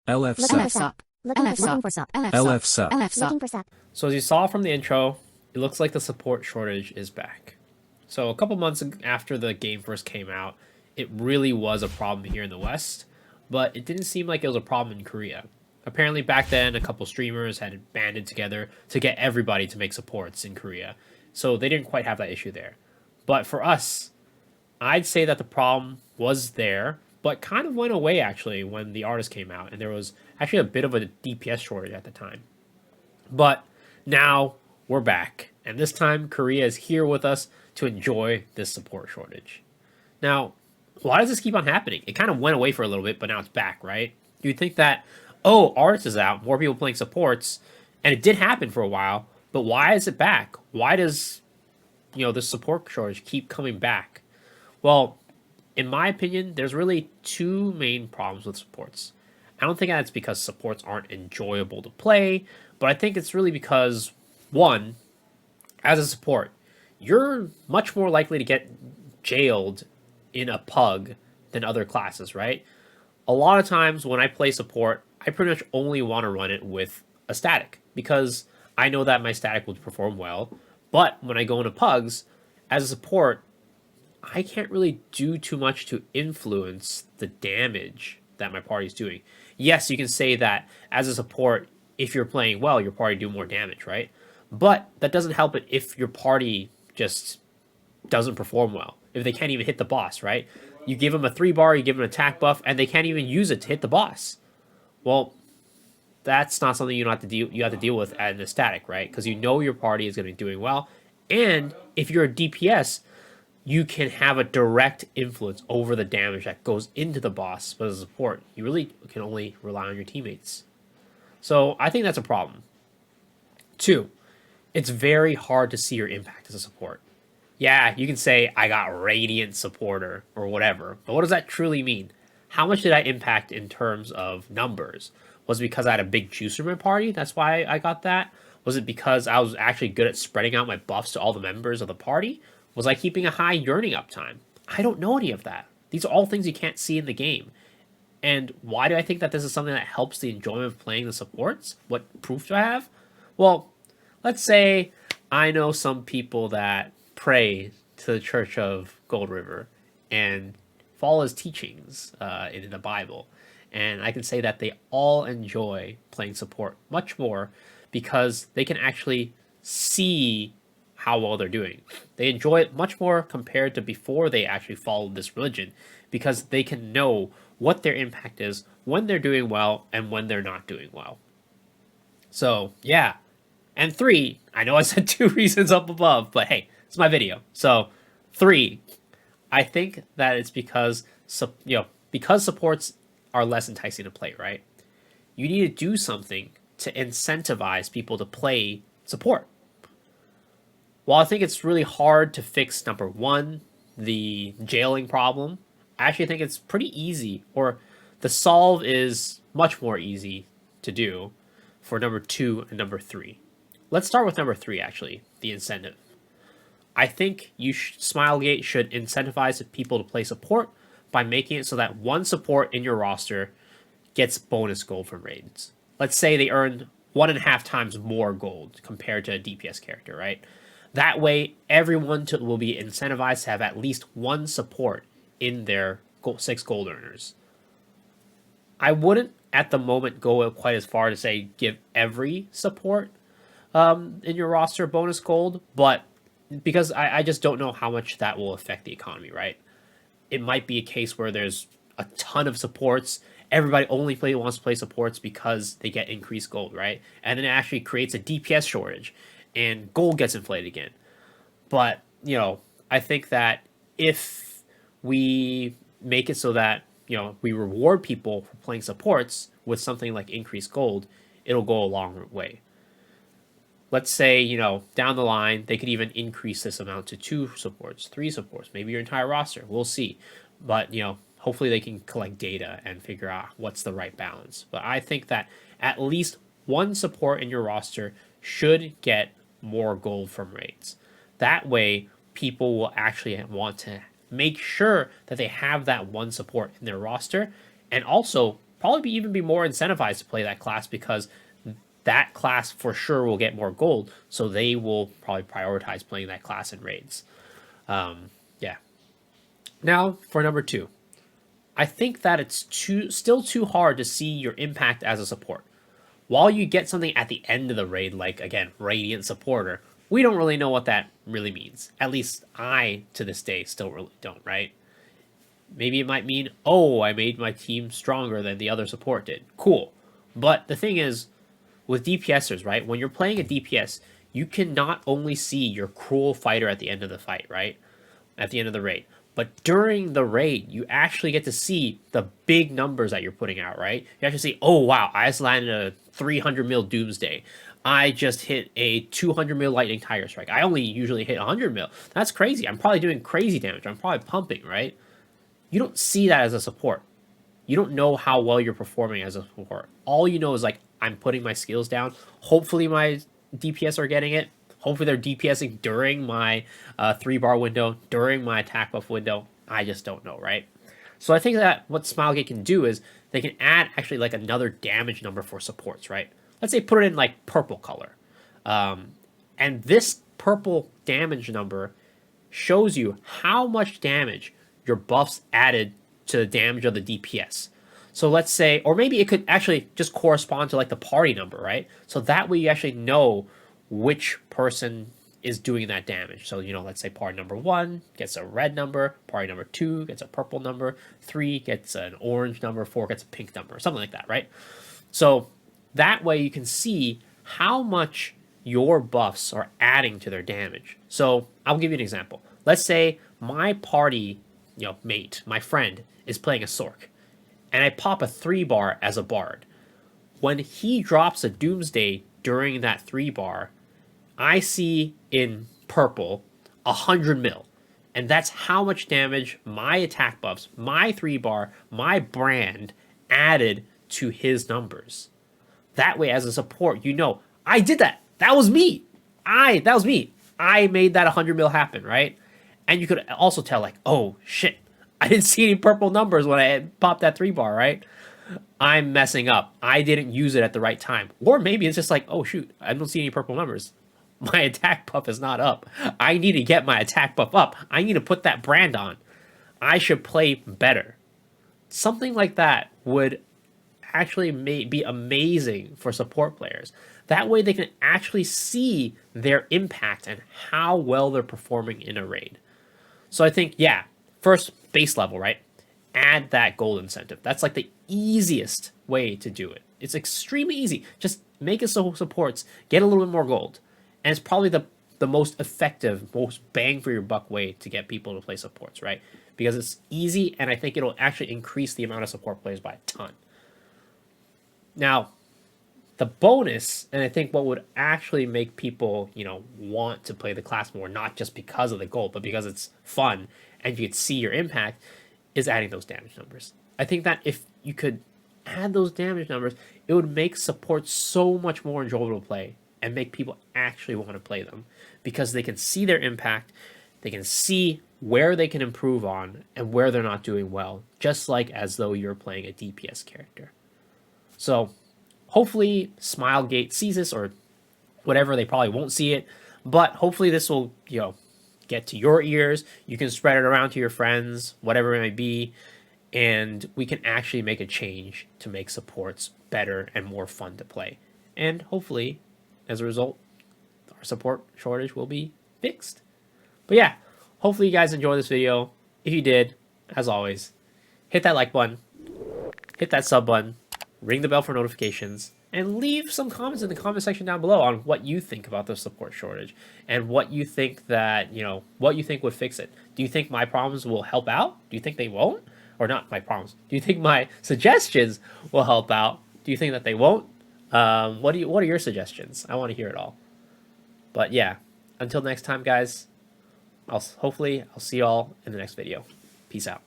LF Looking for sup. sup. Looking for sup. LF sup. Looking for sup. So as you saw from the intro, it looks like the support shortage is back. So a couple months after the game first came out, it really was a problem here in the West, but it didn't seem like it was a problem in Korea. Apparently back then, a couple streamers had banded together to get everybody to make supports in Korea. So they didn't quite have that issue there. But for us, I'd say that the problem was there, but kind of went away actually when the artist came out, and there was actually a bit of a DPS shortage at the time. But now we're back, and this time Korea is here with us to enjoy this support shortage. Now, why does this keep on happening? It kind of went away for a little bit, but now it's back, right? You'd think that, oh, artists is out, more people playing supports, and it did happen for a while, but why is it back? Why does, the support shortage keep coming back? Well, in my opinion, there's really two main problems with supports. I don't think that's because supports aren't enjoyable to play, but I think it's really because, one, as a support, you're much more likely to get jailed in a pug than other classes, right? A lot of times when I play support, I pretty much only want to run it with a static because I know that my static will perform well. But when I go into pugs, as a support, I can't really do too much to influence the damage that my party's doing. Yes, you can say that as a support, if you're playing well, your party do more damage, right? But that doesn't help it if your party just doesn't perform well. If they can't even hit the boss, right? You give them a 3-bar, you give them an attack buff, and they can't even use it to hit the boss. Well, that's not something you have to deal with at a static, right? Because you know your party is going to be doing well, and if you're a DPS, you can have a direct influence over the damage that goes into the boss. But as a support, you really can only rely on your teammates. So I think that's a problem. Two, it's very hard to see your impact as a support. Yeah, you can say I got Radiant Supporter or whatever, but what does that truly mean? How much did I impact in terms of numbers? Was it because I had a big juicer in my party? That's why I got that? Was it because I was actually good at spreading out my buffs to all the members of the party? Was I keeping a high yearning uptime? I don't know any of that. These are all things you can't see in the game. And why do I think that this is something that helps the enjoyment of playing the supports? What proof do I have? Well, let's say I know some people that pray to the Church of Gold River and follow his teachings in the Bible. And I can say that they all enjoy playing support much more because they can actually see how well they're doing. They enjoy it much more compared to before they actually followed this religion because they can know what their impact is when they're doing well and when they're not doing well. So, yeah. And three, I know I said two reasons up above, but hey, it's my video. So, three, I think that it's because because supports are less enticing to play, right? You need to do something to incentivize people to play support. While I think it's really hard to fix number one, the jailing problem, I actually think it's pretty easy, or the solve is much more easy to do for number two and number three. Let's start with number three, actually, the incentive. I think Smilegate should incentivize people to play support by making it so that one support in your roster gets bonus gold from raids. Let's say they earn 1.5 times more gold compared to a DPS character, right? That way, everyone will be incentivized to have at least one support in their 6 gold earners. I wouldn't, at the moment, go quite as far to say give every support in your roster bonus gold, but because I just don't know how much that will affect the economy, right? It might be a case where there's a ton of supports. Everybody only wants to play supports because they get increased gold, right? And then it actually creates a DPS shortage and gold gets inflated again. But, I think that if we make it so that, we reward people for playing supports with something like increased gold, it'll go a long way. Let's say, down the line, they could even increase this amount to 2 supports, 3 supports, maybe your entire roster. We'll see. But, hopefully they can collect data and figure out what's the right balance. But I think that at least one support in your roster should get more gold from raids. That way, people will actually want to make sure that they have that one support in their roster. And also, probably even be more incentivized to play that class because that class for sure will get more gold. So they will probably prioritize playing that class in raids. Yeah. Now for number 2. I think that it's still too hard to see your impact as a support. While you get something at the end of the raid, like, again, Radiant Supporter, we don't really know what that really means. At least I, to this day, still really don't, right? Maybe it might mean, oh, I made my team stronger than the other support did. Cool. But the thing is, with DPSers, right, when you're playing a DPS, you can not only see your cruel fighter at the end of the fight, right? At the end of the raid. But during the raid, you actually get to see the big numbers that you're putting out, right? You actually see, oh, wow, I just landed a 300 mil Doomsday. I just hit a 200 mil Lightning Tiger Strike. I only usually hit 100 mil. That's crazy. I'm probably doing crazy damage. I'm probably pumping, right? You don't see that as a support. You don't know how well you're performing as a support. All you know is, like, I'm putting my skills down. Hopefully my DPS are getting it. Hopefully they're DPSing during my 3-bar window, during my attack buff window. I just don't know, right? So I think that what smilegate can do is they can add actually like another damage number for supports, right? Let's say put it in like purple color. And this purple damage number shows you how much damage your buffs added to the damage of the DPS. So let's say, or maybe it could actually just correspond to like the party number, right? So that way you actually know which person is doing that damage. So, you know, let's say party number 1 gets a red number, party number 2 gets a purple number, 3 gets an orange number, 4 gets a pink number, something like that, right? So that way you can see how much your buffs are adding to their damage. So I'll give you an example. Let's say my party, mate, my friend, is playing a Sork, and I pop a 3-bar as a bard. When he drops a Doomsday during that 3-bar, I see in purple 100 mil. And that's how much damage my attack buffs, my 3-bar, my brand added to his numbers. That way, as a support, you know, I did that. That was me. That was me. I made that 100 mil happen, right? And you could also tell, like, oh, shit. I didn't see any purple numbers when I popped that 3-bar, right? I'm messing up. I didn't use it at the right time. Or maybe it's just like, oh, shoot, I don't see any purple numbers. My attack buff is not up. I need to get my attack buff up. I need to put that brand on. I should play better. Something like that would actually be amazing for support players. That way they can actually see their impact and how well they're performing in a raid. So I think, yeah, first base level, right? Add that gold incentive. That's like the easiest way to do it. It's extremely easy. Just make it so supports get a little bit more gold. And it's probably the most effective, most bang for your buck way to get people to play supports, right? Because it's easy, and I think it'll actually increase the amount of support players by a ton. Now, the bonus, and I think what would actually make people, want to play the class more, not just because of the gold, but because it's fun and you could see your impact, is adding those damage numbers. I think that if you could add those damage numbers, it would make support so much more enjoyable to play and make people actually want to play them because they can see their impact, they can see where they can improve on and where they're not doing well, just like as though you're playing a DPS character. So hopefully smilegate sees this, or whatever. They probably won't see it, but hopefully this will, get to your ears. You can spread it around to your friends, whatever it may be, and we can actually make a change to make supports better and more fun to play. And hopefully, as a result, our support shortage will be fixed. But yeah, hopefully you guys enjoyed this video. If you did, as always, hit that like button, hit that sub button, ring the bell for notifications, and leave some comments in the comment section down below on what you think about the support shortage and what you think that, what you think would fix it. Do you think my problems will help out? Do you think they won't? Or not my problems. Do you think my suggestions will help out? Do you think that they won't? What are your suggestions? I want to hear it all. But yeah, until next time, guys, hopefully I'll see y'all in the next video. Peace out.